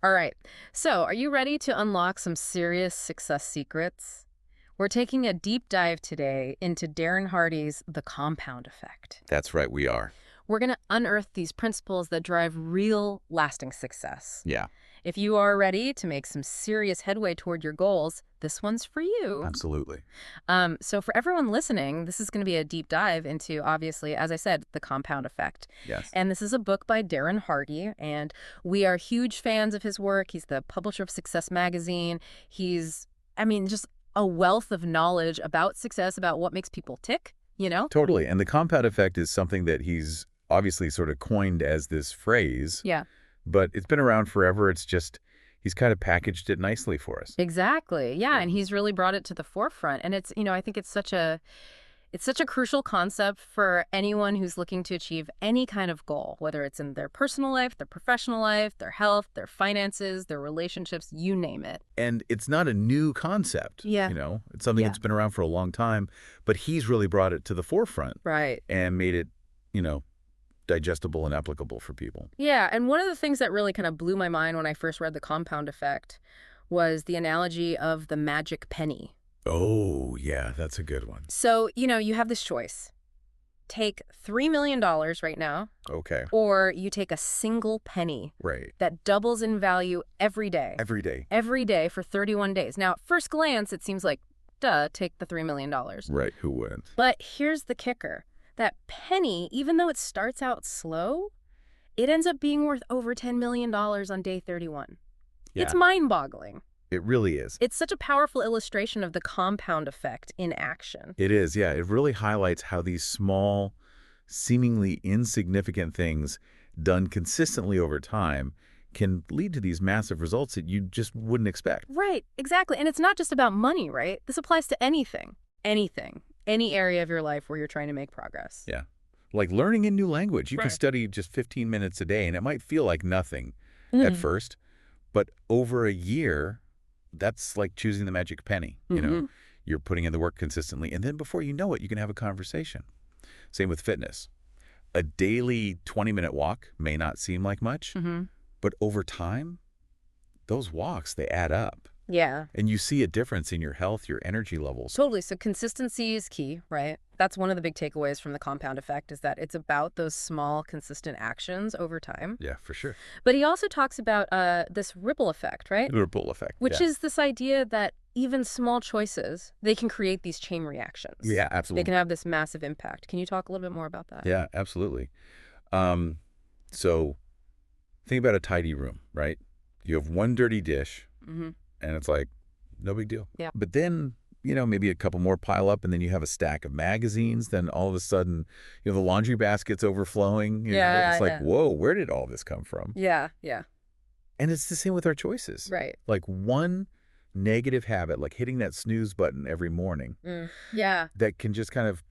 All right. So, are you ready to unlock some serious success secrets? We're taking a deep dive today into Darren Hardy's The Compound Effect. That's right, we are. We're going to unearth these principles that drive real, lasting success. Yeah, If you are ready to make some serious headway toward your goals, this one's for you. absolutely. So for everyone listening, this is going to be a deep dive into, obviously, as I said, The Compound Effect. Yes. And this is a book by Darren Hardy, and we are huge fans of his work. He's the publisher of Success Magazine. He's, just a wealth of knowledge about success, about what makes people tick, you know? Totally. And the compound effect is something that he's obviously sort of coined as this phrase, Yeah. but it's been around forever. It's just, he's kind of packaged it nicely for us. Exactly. Yeah, and he's really brought it to the forefront. And it's, I think it's such a crucial concept for anyone who's looking to achieve any kind of goal, whether it's in their personal life, their professional life, their health, their finances, their relationships, you name it. And it's not a new concept. Yeah. It's something Yeah. that's been around for a long time, but he's really brought it to the forefront Right. and made it, digestible and applicable for people. Yeah, and one of the things that really kind of blew my mind when I first read The Compound Effect was the analogy of the magic penny. Oh, yeah, that's a good one. So, you have this choice. Take $3 million right now, Okay. or you take a single penny Right. that doubles in value every day. Every day. Every day for 31 days. Now, at first glance, it seems like, duh, take the $3 million. Right. Who wouldn't? But here's the kicker. That penny, even though it starts out slow, it ends up being worth over $10 million on day 31. Yeah. It's mind-boggling. It really is. It's such a powerful illustration of the compound effect in action. It is, yeah. It really highlights how these small, seemingly insignificant things done consistently over time can lead to these massive results that you just wouldn't expect. Right, exactly. And it's not just about money, right? This applies to anything. Anything. Any area of your life where you're trying to make progress. Yeah. Like learning a new language. You can Right. study just 15 minutes a day, and it might feel like nothing at first, but over a year, that's like choosing the magic penny. You're putting in the work consistently, and then before you know it, you can have a conversation. Same with fitness. A daily 20-minute walk may not seem like much, but over time, those walks, they add up. Yeah. And you see a difference in your health, your energy levels. Totally. So consistency is key, right? That's one of the big takeaways from the compound effect is that it's about those small, consistent actions over time. Yeah, for sure. But he also talks about this ripple effect, right? The ripple effect. Which yeah. is this idea that even small choices, they can create these chain reactions. Yeah, They absolutely. can have this massive impact. Can you talk a little bit more about that? Yeah, absolutely. So think about a tidy room, right? You have one dirty dish, Mm-hmm. and it's like, no big deal. Yeah. But then, maybe a couple more pile up, and then you have a stack of magazines. Then all of a sudden, the laundry basket's overflowing. It's like, yeah. whoa, where did all this come from? Yeah. And it's the same with our choices. Right. Like one negative habit, like hitting that snooze button every morning, Yeah. that can just kind of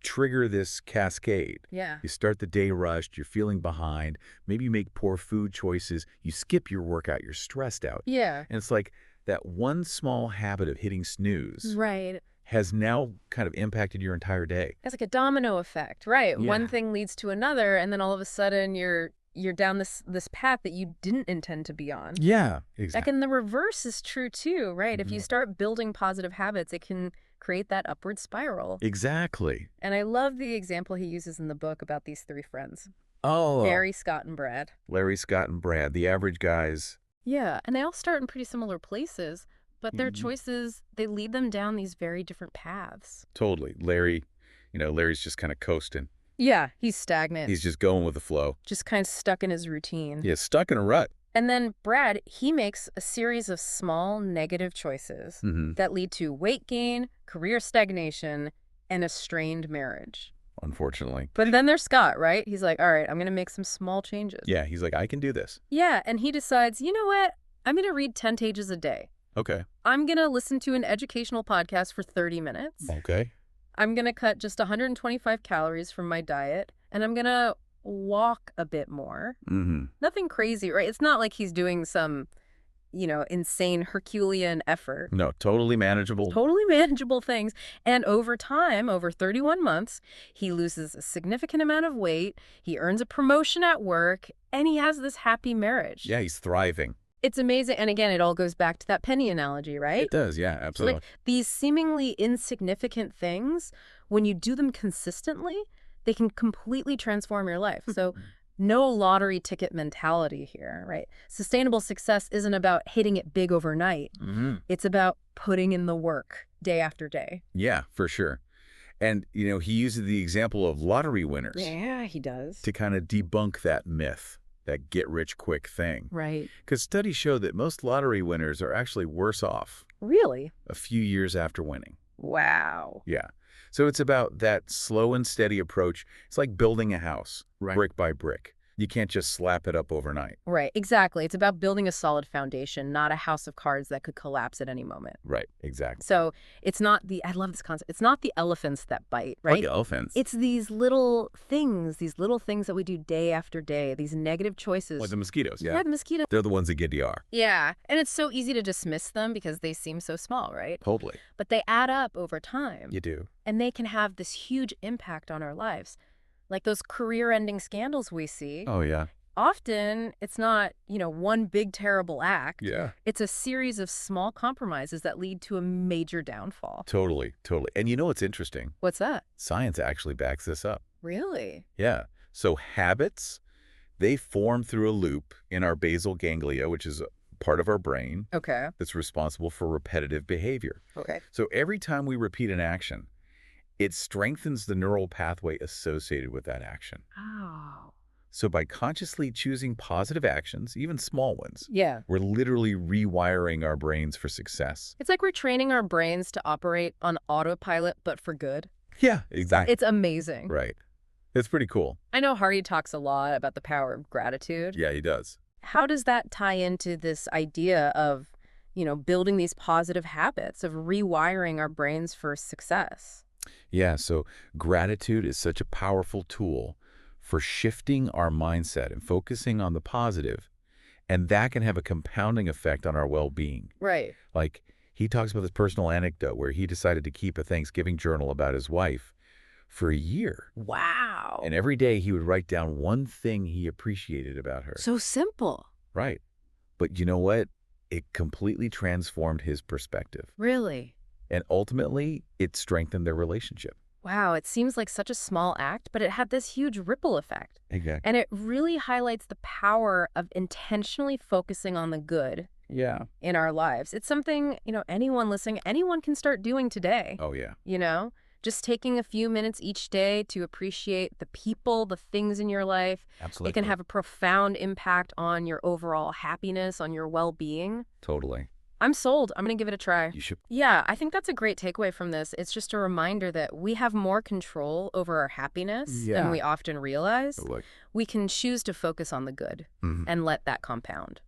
trigger this cascade. Yeah. You start the day rushed, you're feeling behind, maybe you make poor food choices, you skip your workout, you're stressed out. Yeah. And it's like that one small habit of hitting snooze Right. has now kind of impacted your entire day. It's like a domino effect, right? Yeah. One thing leads to another, and then all of a sudden you're down this path that you didn't intend to be on. Yeah, Like, exactly. and the reverse is true too, right? If you Mhm. start building positive habits, it can create that upward spiral. Exactly. And I love the example he uses in the book about these three friends, Oh, Harry, Scott, and Brad. Larry, Scott, and Brad, the average guys. Yeah, and they all start in pretty similar places, but their Mhm. choices, they lead them down these very different paths. Totally. Larry's just kind of coasting. Yeah, he's stagnant. He's just going with the flow. just kind of stuck in his routine. Yeah, stuck in a rut. And then Brad, he makes a series of small negative choices Mm-hmm. that lead to weight gain, career stagnation, and a strained marriage. Unfortunately. But then there's Scott, right? He's like, all right, I'm going to make some small changes. Yeah, he's like, I can do this. Yeah, and he decides, you know what? I'm going to read 10 pages a day. Okay. I'm going to listen to an educational podcast for 30 minutes. Okay. I'm going to cut just 125 calories from my diet, and I'm going to walk a bit more. Mm-hmm. Nothing crazy, right? It's not like he's doing some, insane Herculean effort. No, totally manageable. Totally manageable things. And over time, over 31 months, he loses a significant amount of weight. He earns a promotion at work, and he has this happy marriage. Yeah, he's thriving. It's amazing. And again, it all goes back to that penny analogy, right? It does, yeah, So, like, absolutely. these seemingly insignificant things, when you do them consistently, they can completely transform your life. So no lottery ticket mentality here, right? Sustainable success isn't about hitting it big overnight. Hmm. It's about putting in the work day after day. Yeah, for sure. And, he uses the example of lottery winners Yeah, he does. to kind of debunk that myth, that get-rich-quick thing. Right. Because studies show that most lottery winners are actually worse off Really? a few years after winning. Wow. Yeah. So it's about that slow and steady approach. It's like building a house, Right. brick by brick. You can't just slap it up overnight. Right, exactly. It's about building a solid foundation, not a house of cards that could collapse at any moment. Right, exactly. So it's not I love this concept. It's not the elephants that bite, right? Like elephants. It's these little things that we do day after day, these negative choices. Like the mosquitoes. Yeah, the mosquito. They're the ones that get DR. Yeah, and it's so easy to dismiss them because they seem so small, right? Totally. But they add up over time, You do. and they can have this huge impact on our lives. Like those career-ending scandals we see. Oh, yeah. Often, it's not, one big terrible act. Yeah. It's a series of small compromises that lead to a major downfall. Totally, totally. And you know what's interesting? What's that? Science actually backs this up. Really? Yeah. So habits, they form through a loop in our basal ganglia, which is a part of our brain Okay. that's responsible for repetitive behavior. Okay. So every time we repeat an action, it strengthens the neural pathway associated with that action. Oh. So by consciously choosing positive actions, even small ones, Yeah. we're literally rewiring our brains for success. It's like we're training our brains to operate on autopilot, but for good. Yeah, exactly. It's amazing. Right. It's pretty cool. I know Hardy talks a lot about the power of gratitude. Yeah, he does. How does that tie into this idea of, building these positive habits, of rewiring our brains for success? Yeah, so gratitude is such a powerful tool for shifting our mindset and focusing on the positive, and that can have a compounding effect on our well-being. Right. Like, he talks about this personal anecdote where he decided to keep a Thanksgiving journal about his wife for a year. Wow. And every day he would write down one thing he appreciated about her. So simple. Right. But you know what? It completely transformed his perspective. Really? And ultimately, it strengthened their relationship. Wow, it seems like such a small act, but it had this huge ripple effect. Exactly. And it really highlights the power of intentionally focusing on the good Yeah. in our lives. It's something, anyone listening, anyone can start doing today. Oh, yeah. Just taking a few minutes each day to appreciate the people, the things in your life. Absolutely. It can have a profound impact on your overall happiness, on your well-being. Totally. I'm sold. I'm going to give it a try. You should. Yeah, I think that's a great takeaway from this. It's just a reminder that we have more control over our happiness Yeah. than we often realize. Like, We can choose to focus on the good mhm. and let that compound.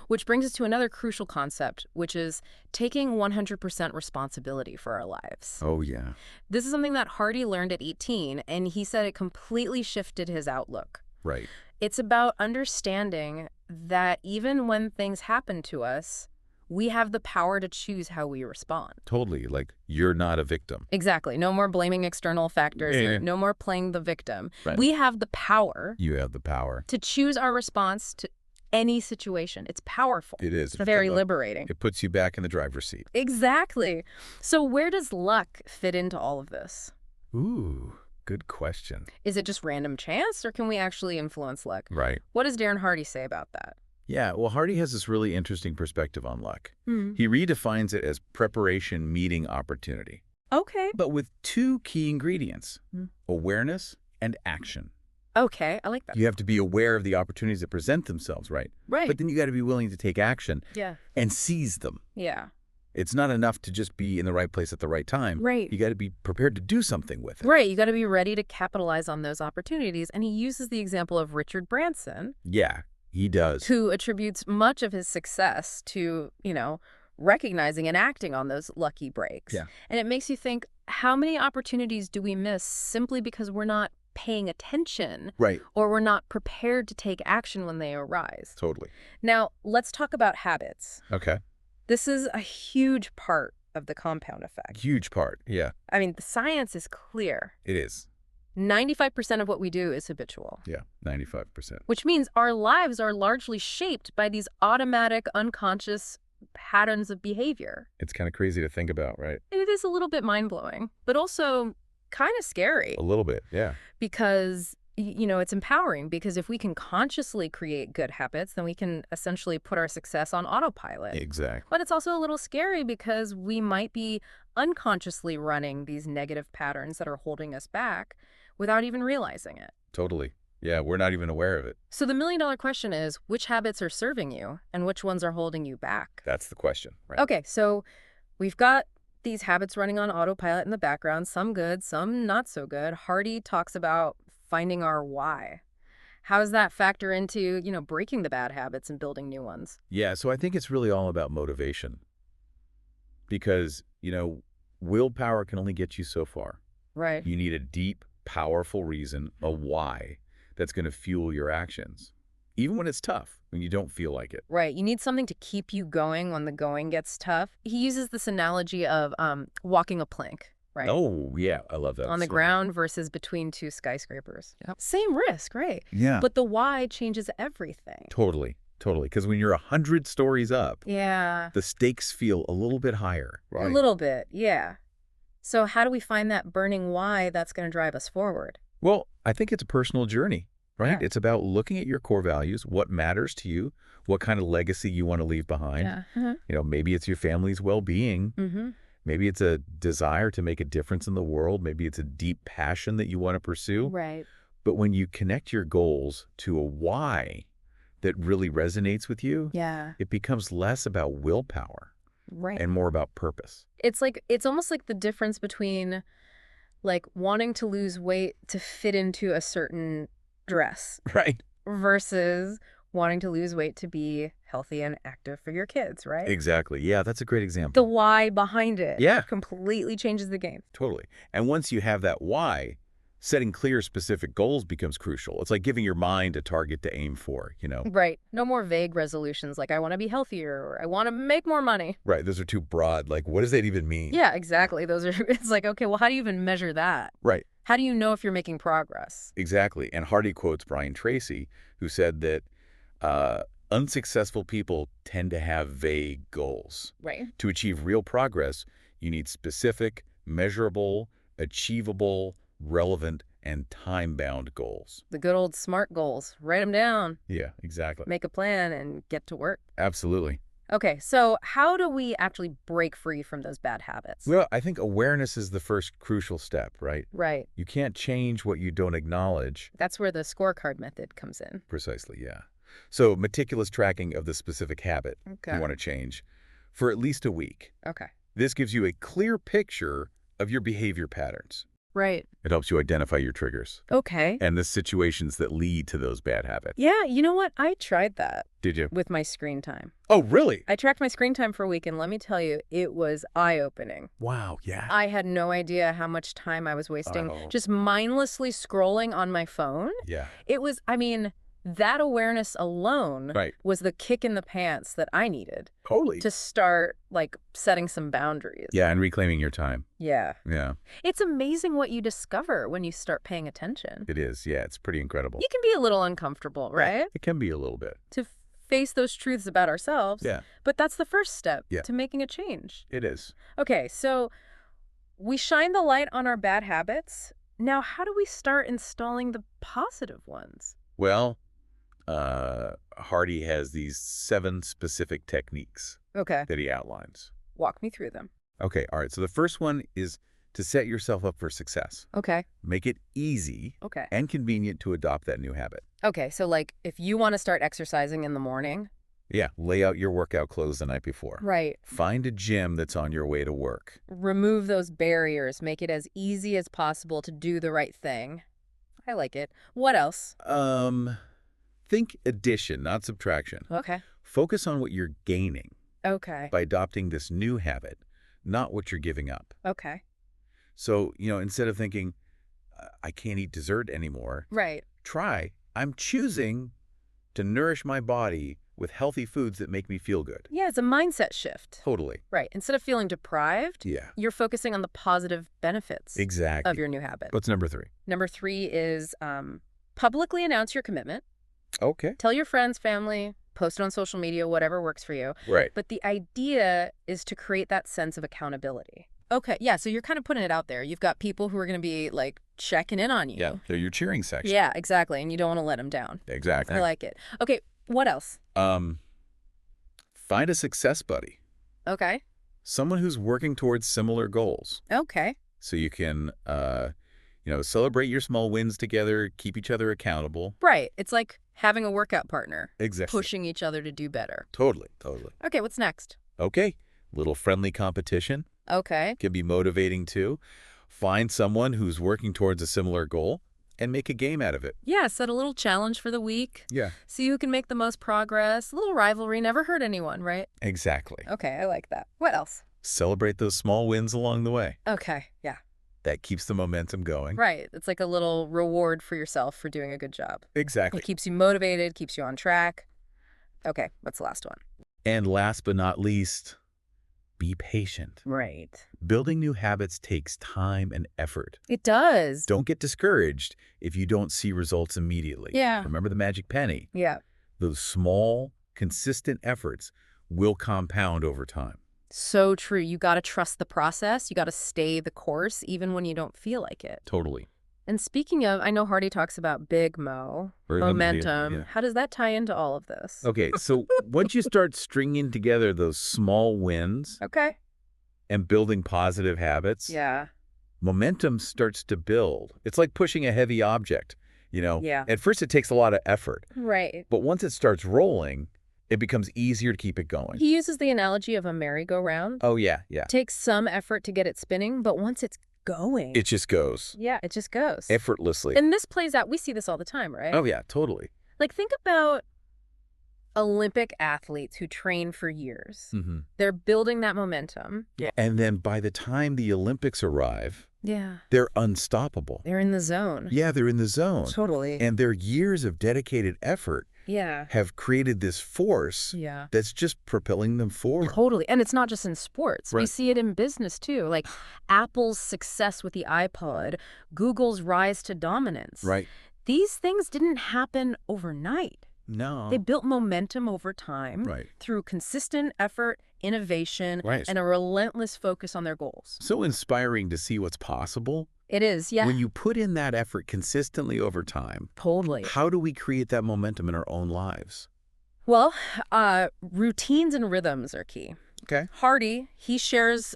Which brings us to another crucial concept, which is taking 100% responsibility for our lives. Oh, yeah. This is something that Hardy learned at 18, and he said it completely shifted his outlook. Right. It's about understanding that even when things happen to us, we have the power to choose how we respond. Totally. Like, you're not a victim. Exactly. No more blaming external factors. Yeah. No more playing the victim. Right. We have the power You have the power. to choose our response to any situation. It's powerful. It is. It's very liberating. It puts you back in the driver's seat. Exactly. So where does luck fit into all of this? Ooh, good question. Is it just random chance, or can we actually influence luck? Right. What does Darren Hardy say about that? Yeah, well, Hardy has this really interesting perspective on luck. Hmm. He redefines it as preparation meeting opportunity, Okay. but with two key ingredients, Hmm. awareness and action. Okay, I like that. You have to be aware of the opportunities that present themselves, right? Right. But then you got to be willing to take action Yeah. and seize them. Yeah. It's not enough to just be in the right place at the right time. Right. You got to be prepared to do something with it. Right. You got to be ready to capitalize on those opportunities. And he uses the example of Richard Branson, Yeah, he does. who attributes much of his success to, recognizing and acting on those lucky breaks. Yeah. And it makes you think, how many opportunities do we miss simply because we're not paying attention Right. or we're not prepared to take action when they arise? Totally. Now, let's talk about habits. Okay. This is a huge part of the compound effect. Huge part. Yeah, I mean, the science is clear. it is. 95% of what we do is habitual. Yeah, 95%. Which means our lives are largely shaped by these automatic, unconscious patterns of behavior. It's kind of crazy to think about, right? It is a little bit mind-blowing, but also kind of scary A little bit, yeah. because, it's empowering because if we can consciously create good habits, then we can essentially put our success on autopilot. Exactly. But it's also a little scary because we might be unconsciously running these negative patterns that are holding us back without even realizing it. Totally. Yeah, we're not even aware of it. So the million-dollar question is, which habits are serving you and which ones are holding you back? That's the question, right? Okay, so we've got these habits running on autopilot in the background, some good, some not so good. Hardy talks about finding our why. How does that factor into, breaking the bad habits and building new ones? Yeah, so I think it's really all about motivation. Because, willpower can only get you so far. Right. You need a deep, powerful reason, a why, that's going to fuel your actions. Even when it's tough, when you don't feel like it. Right. You need something to keep you going when the going gets tough. He uses this analogy of walking a plank, right? Oh, yeah, I love that. On the So- ground versus between two skyscrapers. Yep. Same risk, right? Yeah. But the why changes everything. Totally. Because when you're 100 stories up, Yeah. the stakes feel a little bit higher. A little bit, yeah. So how do we find that burning why that's going to drive us forward? Well, I think it's a personal journey, right? Yeah. It's about looking at your core values, what matters to you, what kind of legacy you want to leave behind. Yeah. Uh-huh. Maybe it's your family's well-being. Mm-hmm. Maybe it's a desire to make a difference in the world. Maybe it's a deep passion that you want to pursue. Right. But when you connect your goals to a why that really resonates with you, Yeah. it becomes less about willpower Right. and more about purpose. It's almost like the difference between wanting to lose weight to fit into a certain dress Right. versus wanting to lose weight to be healthy and active for your kids, right? Exactly. Yeah, that's a great The example. why behind it Yeah. completely changes the game. Totally. And once you have that why, setting clear, specific goals becomes crucial. It's like giving your mind a target to aim for, Right. No more vague resolutions like I want to be healthier or I want to make more money. Right. Those are too broad. Like, what does that even mean? Yeah, exactly. It's like, okay, well, how do you even measure that? Right. How do you know if you're making progress? Exactly. And Hardy quotes Brian Tracy, who said that unsuccessful people tend to have vague goals. Right. To achieve real progress, you need specific, measurable, achievable, relevant, and time-bound goals. The good old SMART goals. Write them down, Yeah, exactly. make a plan, and get to work. Absolutely. Okay, so how do we actually break free from those bad habits? Well, I think awareness is the first crucial step, right? Right. You can't change what you don't acknowledge. That's where the scorecard method comes in. Precisely, yeah. So meticulous tracking of the specific habit Okay. you want to change for at least a week. Okay. This gives you a clear picture of your behavior patterns. Right. It helps you identify your triggers Okay. and the situations that lead to those bad habits. Yeah, you know what? I tried that Did you? with my screen time. Oh, really? I tracked my screen time for a week, and let me tell you, it was eye-opening. Wow, yeah. I had no idea how much time I was wasting Oh. just mindlessly scrolling on my phone. Yeah. It was, that awareness alone Right. was the kick in the pants that I needed Totally. to start, setting some boundaries. Yeah, and reclaiming your time. Yeah. Yeah, It's amazing what you discover when you start paying attention. it is. Yeah, it's pretty incredible. You can be a little uncomfortable, right? It can be a little bit. To face those truths about ourselves. Yeah, But that's the first step Yeah. to making a change. it is. Okay, so we shine the light on our bad habits. Now, how do we start installing the positive ones? Well, Hardy has these 7 specific techniques Okay, that he outlines. walk me through them. Okay, all right. So the first one is to set yourself up for success. Okay, Make it easy okay. and convenient to adopt that new habit. Okay, so if you want to start exercising in the morning. Yeah, lay out your workout clothes the night before. Right. Find a gym that's on your way to work. Remove those barriers. Make it as easy as possible to do the right thing. I like it. What else? Think addition, not subtraction. Okay. Focus on what you're gaining Okay. by adopting this new habit, not what you're giving up. Okay. So, instead of thinking, I can't eat dessert anymore, Right. try, I'm choosing to nourish my body with healthy foods that make me feel good. Yeah, it's a mindset shift. Totally. Right. Instead of feeling deprived, Yeah. you're focusing on the positive benefits Exactly. of your new habit. What's number 3? Number 3 is publicly announce your commitment. Okay. Tell your friends, family, post it on social media, whatever works for you. Right. But the idea is to create that sense of accountability. Okay, yeah, so you're kind of putting it out there. You've got people who are going to be, like, checking in on you. Yeah, they're your cheering section. Yeah, exactly, and you don't want to let them down. Exactly. I like it. Okay, what else? Find a success buddy. Okay. Someone who's working towards similar goals. Okay. So you can, celebrate your small wins together, keep each other accountable. Right. It's like having a workout partner. Exactly. Pushing each other to do better. Totally, totally. Okay, what's next? Okay, little friendly competition. Okay. Can be motivating too. Find someone who's working towards a similar goal and make a game out of it. Yeah, set a little challenge for the week. Yeah. See who can make the most progress. A little rivalry never hurt anyone, right? Exactly. Okay, I like that. What else? Celebrate those small wins along the way. Okay, yeah. That keeps the momentum going. Right. It's like a little reward for yourself for doing a good job. Exactly. It keeps you motivated, keeps you on track. Okay, what's the last one? And last but not least, be patient. Right. Building new habits takes time and effort. It does. Don't get discouraged if you don't see results immediately. Yeah. Remember the magic penny. Yeah. Those small, consistent efforts will compound over time. So true. You got to trust the process. You got to stay the course even when you don't feel like it. Totally. And speaking of, I know Hardy talks about Big Mo, momentum. Yeah. How does that tie into all of this? Okay, so once you start stringing together those small wins Okay. and building positive habits, Yeah. momentum starts to build. It's like pushing a heavy object, Yeah. At first it takes a lot of effort, Right. but once it starts rolling, it becomes easier to keep it going. He uses the analogy of a merry-go-round. Oh, yeah, yeah. It takes some effort to get it spinning, but once it's going. It just goes. Yeah, it just goes. Effortlessly. And this plays out. We see this all the time, right? Oh, yeah, totally. Like, think about Olympic athletes who train for years. Mm-hmm. They're building that momentum. Yeah. And then by the time the Olympics arrive, Yeah. they're unstoppable. They're in the zone. Yeah, they're in the zone. Totally. And their years of dedicated effort Yeah. have created this force Yeah. that's just propelling them forward. Totally. And it's not just in sports. We Right. see it in business, too. Like Apple's success with the iPod, Google's rise to dominance. Right. These things didn't happen overnight. No. They built momentum over time Right. through consistent effort, innovation, Right. and a relentless focus on their goals. So inspiring to see what's possible. It is, yeah. When you put in that effort consistently over time, Totally. how do we create that momentum in our own lives? Well, routines and rhythms are key. Okay. Hardy, he shares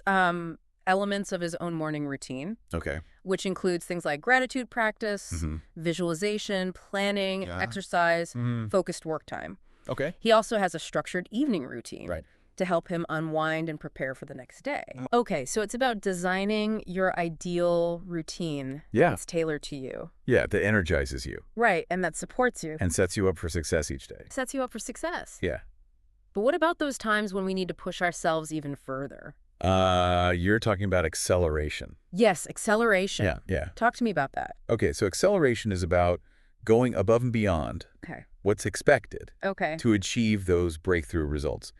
elements of his own morning routine, Okay. which includes things like gratitude practice, Mm-hmm. visualization, planning, Yeah. exercise, Mm-hmm. focused work time. Okay. He also has a structured evening routine Right. to help him unwind and prepare for the next day. Okay, so it's about designing your ideal routine Yeah. that's tailored to you. Yeah, that energizes you Right, and that supports you. and sets you up for success each day. Sets you up for success. Yeah. But what about those times when we need to push ourselves even further? You're talking about acceleration. Yes, acceleration. Yeah, yeah. Talk to me about that. Okay, so acceleration is about going above and beyond Okay. what's expected Okay. to achieve those breakthrough results.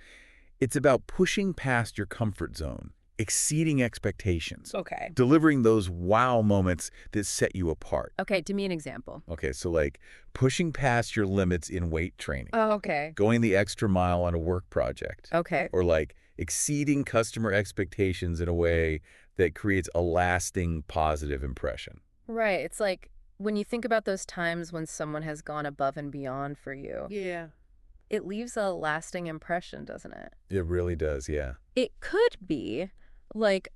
It's about pushing past your comfort zone, exceeding expectations, Okay. delivering those wow moments that set you apart. Okay, give me an example. Okay, so like pushing past your limits in weight training, Oh, okay. going the extra mile on a work project, Okay. or like exceeding customer expectations in a way that creates a lasting positive impression. Right. It's like when you think about those times when someone has gone above and beyond for you, Yeah. it leaves a lasting impression, doesn't it? It really does, yeah. It could be like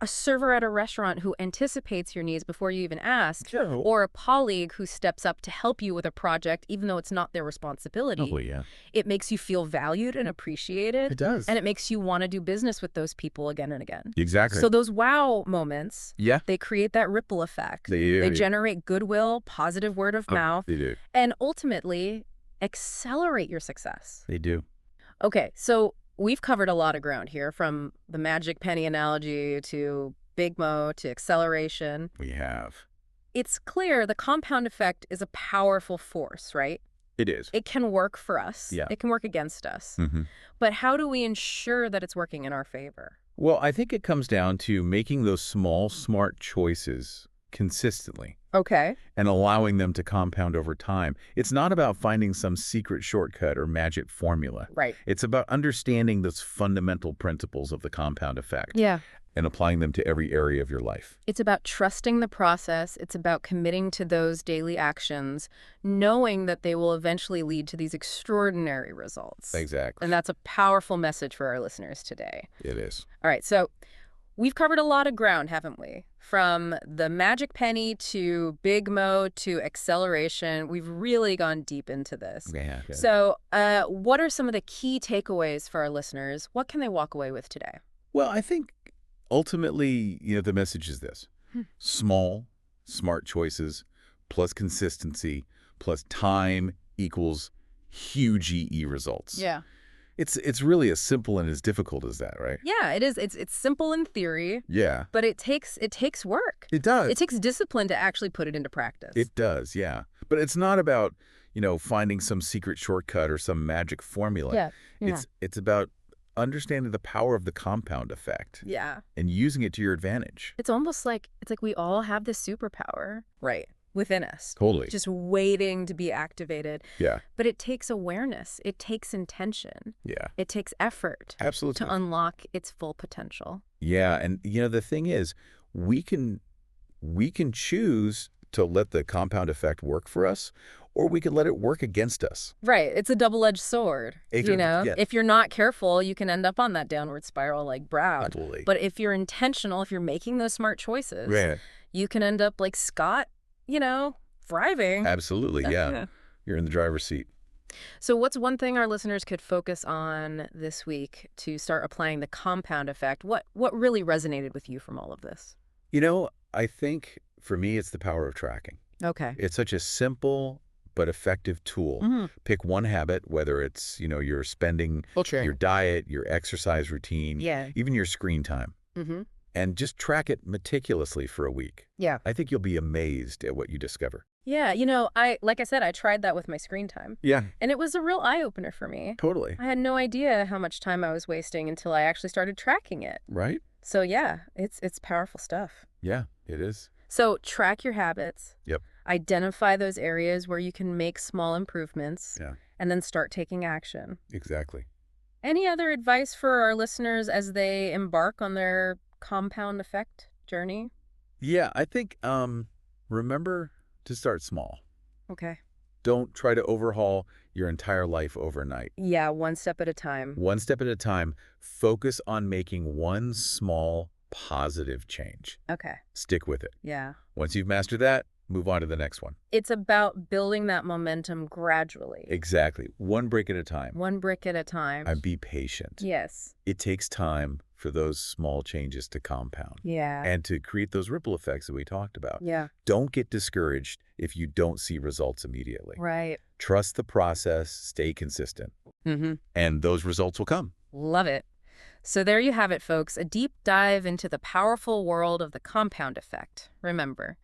a server at a restaurant who anticipates your needs before you even ask, Sure. or a colleague who steps up to help you with a project even though it's not their responsibility. Probably, yeah. It makes you feel valued and appreciated. It does. And it makes you want to do business with those people again and again. Exactly. So those wow moments, yeah. they create that ripple effect. They They generate goodwill, positive word of mouth, They do. and ultimately accelerate your success. They do. Okay, so we've covered a lot of ground here, from the magic penny analogy to Big Mo to acceleration. We have. It's clear the compound effect is a powerful force, right? It is. It can work for us. Yeah. It can work against us. Hmm. But how do we ensure that it's working in our favor? Well, I think it comes down to making those small, smart choices consistently Okay. and allowing them to compound over time. It's not about finding some secret shortcut or magic formula. Right. It's about understanding those fundamental principles of the compound effect Yeah. and applying them to every area of your life. It's about trusting the process. It's about committing to those daily actions, knowing that they will eventually lead to these extraordinary results. Exactly. And that's a powerful message for our listeners today. It is. All right, so we've covered a lot of ground, haven't we? From the magic penny to big mode to acceleration. We've really gone deep into this. Yeah. So what are some of the key takeaways for our listeners? What can they walk away with today? Well, I think ultimately, the message is this. Small, smart choices plus consistency plus time equals huge EE results. Yeah. It's really as simple and as difficult as that, right? Yeah, it is. It's simple in theory, Yeah. but it takes work. It does. It takes discipline to actually put it into practice. It does, yeah. But it's not about, finding some secret shortcut or some magic formula. Yeah. It's about understanding the power of the compound effect Yeah. and using it to your advantage. It's almost like we all have this superpower within us. Totally. Just waiting to be activated. Yeah. But it takes awareness. It takes intention. Yeah. It takes effort Absolutely. to unlock its full potential. Yeah, and the thing is, we can choose to let the compound effect work for us, or we can let it work against us. Right. It's a double-edged sword. Yeah. If you're not careful, you can end up on that downward spiral like Brad. Absolutely. But if you're intentional, if you're making those smart choices, Right. you can end up like Scott, thriving. Absolutely, yeah. You're in the driver's seat. So what's one thing our listeners could focus on this week to start applying the compound effect? What really resonated with you from all of this? I think for me, it's the power of tracking. Okay. It's such a simple but effective tool. Mm-hmm. Pick one habit, whether it's, your spending, your diet, your exercise routine, even your screen time, Mm-hmm. and just track it meticulously for a week. Yeah. I think you'll be amazed at what you discover. Yeah. Like I said, I tried that with my screen time. Yeah. And it was a real eye-opener for me. Totally. I had no idea how much time I was wasting until I actually started tracking it. Right? So yeah, it's powerful stuff. Yeah, it is. So track your habits. Yep. Identify those areas where you can make small improvements. Yeah. And then start taking action. Exactly. Any other advice for our listeners as they embark on their compound effect journey? Yeah, I think remember to start small. Okay. Don't try to overhaul your entire life overnight. Yeah, one step at a time. One step at a time. Focus on making one small positive change. Okay. Stick with it. Yeah. Once you've mastered that, move on to the next one. It's about building that momentum gradually. Exactly. One brick at a time. One brick at a time. And be patient. Yes. It takes time for those small changes to compound. Yeah. And to create those ripple effects that we talked about. Yeah. Don't get discouraged if you don't see results immediately. Right. Trust the process, stay consistent, Mm-hmm. and those results will come. Love it. So there you have it, folks. A deep dive into the powerful world of the compound effect. Remember,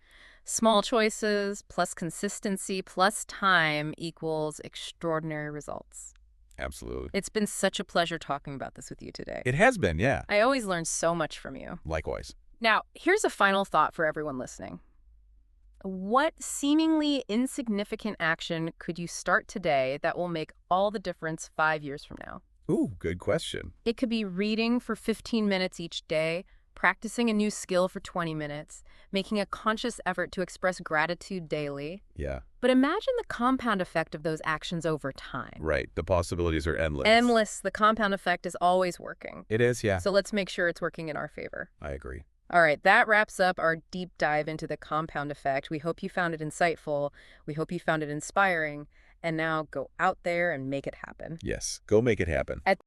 small choices plus consistency plus time equals extraordinary results. Absolutely. It's been such a pleasure talking about this with you today. It has been, yeah. I always learn so much from you. Likewise. Now, here's a final thought for everyone listening. What seemingly insignificant action could you start today that will make all the difference 5 years from now? Ooh, good question. It could be reading for 15 minutes each day, practicing a new skill for 20 minutes, making a conscious effort to express gratitude daily. Yeah. But imagine the compound effect of those actions over time. Right. The possibilities are endless. Endless. The compound effect is always working. It is, yeah. So let's make sure it's working in our favor. I agree. All right, that wraps up our deep dive into the compound effect. We hope you found it insightful. We hope you found it inspiring. And now go out there and make it happen. Yes. Go make it happen.